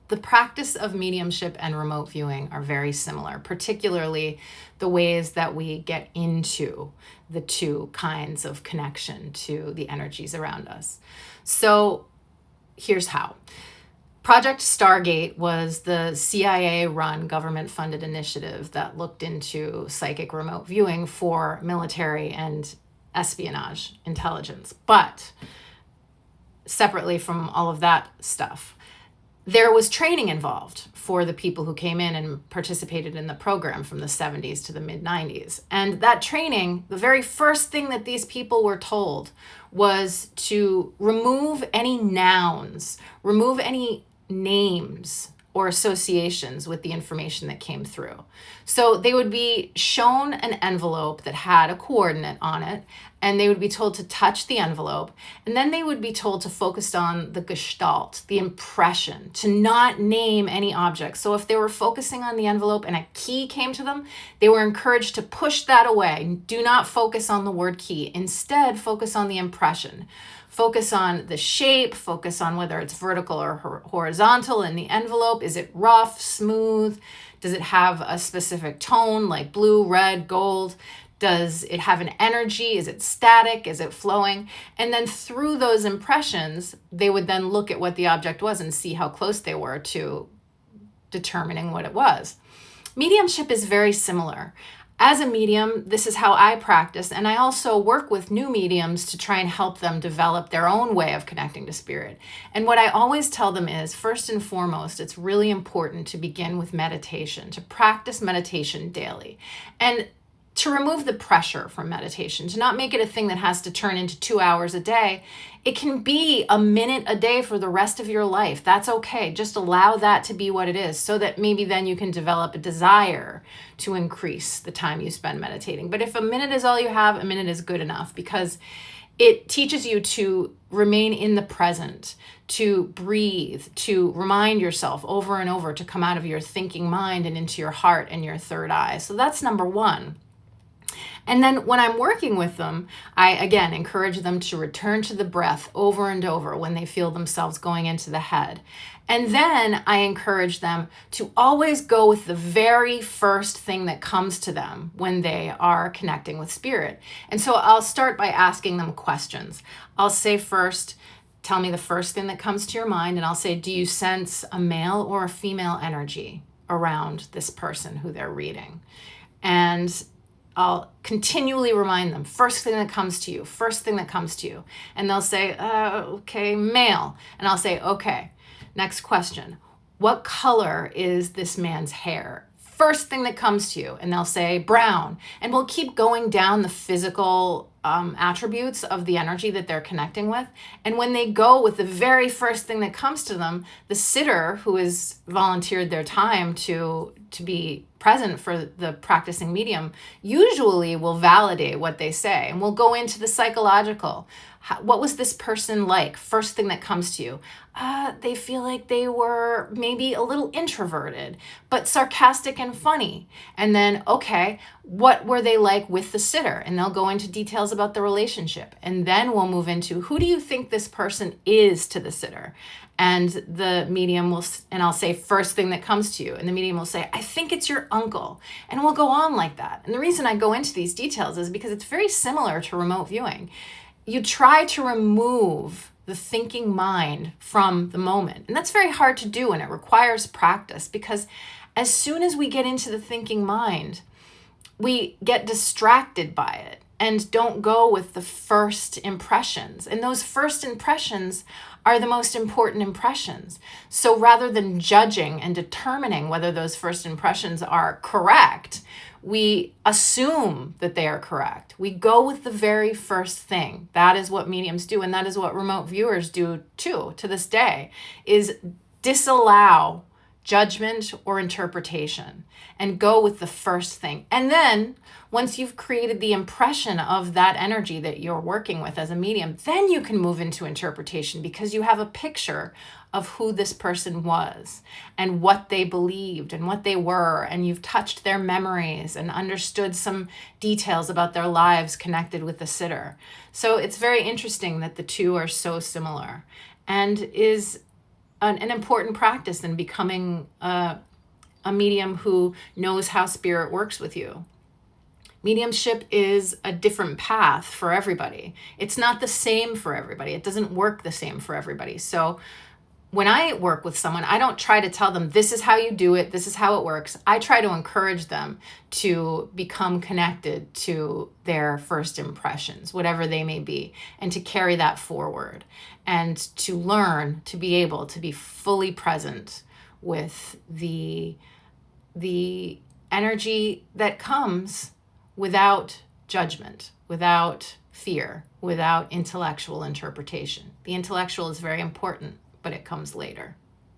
The practice of mediumship and remote viewing are very similar, particularly the ways that we get into the two kinds of connection to the energies around us. So here's how. Project Stargate was the CIA-run government-funded initiative that looked into psychic remote viewing for military and espionage intelligence. But separately from all of that stuff, there was training involved for the people who came in and participated in the program from the 70s to the mid-90s. And that training, the very first thing that these people were told was to remove any nouns, remove any names or associations with the information that came through. So they would be shown an envelope that had a coordinate on it, and they would be told to touch the envelope, and then they would be told to focus on the gestalt, the impression, to not name any objects. So if they were focusing on the envelope and a key came to them, they were encouraged to push that away. Do not focus on the word key. Instead, focus on the impression. Focus on the shape, focus on whether it's vertical or horizontal in the envelope. Is it rough, smooth? Does it have a specific tone like blue, red, gold? Does it have an energy? Is it static? Is it flowing? And then through those impressions, they would then look at what the object was and see how close they were to determining what it was. Mediumship is very similar. As a medium, this is how I practice, and I also work with new mediums to try and help them develop their own way of connecting to spirit. And what I always tell them is, first and foremost, it's really important to begin with meditation, to practice meditation daily, and to remove the pressure from meditation, to not make it a thing that has to turn into 2 hours a day. It can be a minute a day for the rest of your life. That's okay. Just allow that to be what it is, so that maybe then you can develop a desire to increase the time you spend meditating. But if a minute is all you have, a minute is good enough, because it teaches you to remain in the present, to breathe, to remind yourself over and over to come out of your thinking mind and into your heart and your third eye. So that's number one. And then when I'm working with them, I, again, encourage them to return to the breath over and over when they feel themselves going into the head. And then I encourage them to always go with the very first thing that comes to them when they are connecting with spirit. And so I'll start by asking them questions. I'll say first, tell me the first thing that comes to your mind. And I'll say, do you sense a male or a female energy around this person who they're reading? And I'll continually remind them, first thing that comes to you, first thing that comes to you. And they'll say, okay, male. And I'll say, okay, next question. What color is this man's hair? First thing that comes to you. And they'll say brown. And we'll keep going down the physical attributes of the energy that they're connecting with. And when they go with the very first thing that comes to them, the sitter who has volunteered their time to be present for the practicing medium usually will validate what they say. And we'll go into the psychological. What was this person like? First thing that comes to you. They feel like they were maybe a little introverted, but sarcastic and funny. And then, okay, what were they like with the sitter? And they'll go into details about the relationship. And then we'll move into, who do you think this person is to the sitter? And the medium will, and I'll say, first thing that comes to you. And the medium will say, I think it's your uncle. And we'll go on like that. And the reason I go into these details is because it's very similar to remote viewing. You try to remove the thinking mind from the moment. And that's very hard to do, and it requires practice, because as soon as we get into the thinking mind, we get distracted by it and don't go with the first impressions. And those first impressions are the most important impressions. So rather than judging and determining whether those first impressions are correct, we assume that they are correct. We go with the very first thing. That is what mediums do, and that is what remote viewers do too, to this day, is disallow judgment or interpretation and go with the first thing. And then once you've created the impression of that energy that you're working with as a medium, then you can move into interpretation, because you have a picture of who this person was and what they believed and what they were, and you've touched their memories and understood some details about their lives connected with the sitter. So it's very interesting that the two are so similar, and is an important practice in becoming a medium who knows how spirit works with you. Mediumship is a different path for everybody. It's not the same for everybody. It doesn't work the same for everybody. So when I work with someone, I don't try to tell them, this is how you do it, this is how it works. I try to encourage them to become connected to their first impressions, whatever they may be, and to carry that forward and to learn to be able to be fully present with the energy that comes without judgment, without fear, without intellectual interpretation. The intellectual is very important, but it comes later.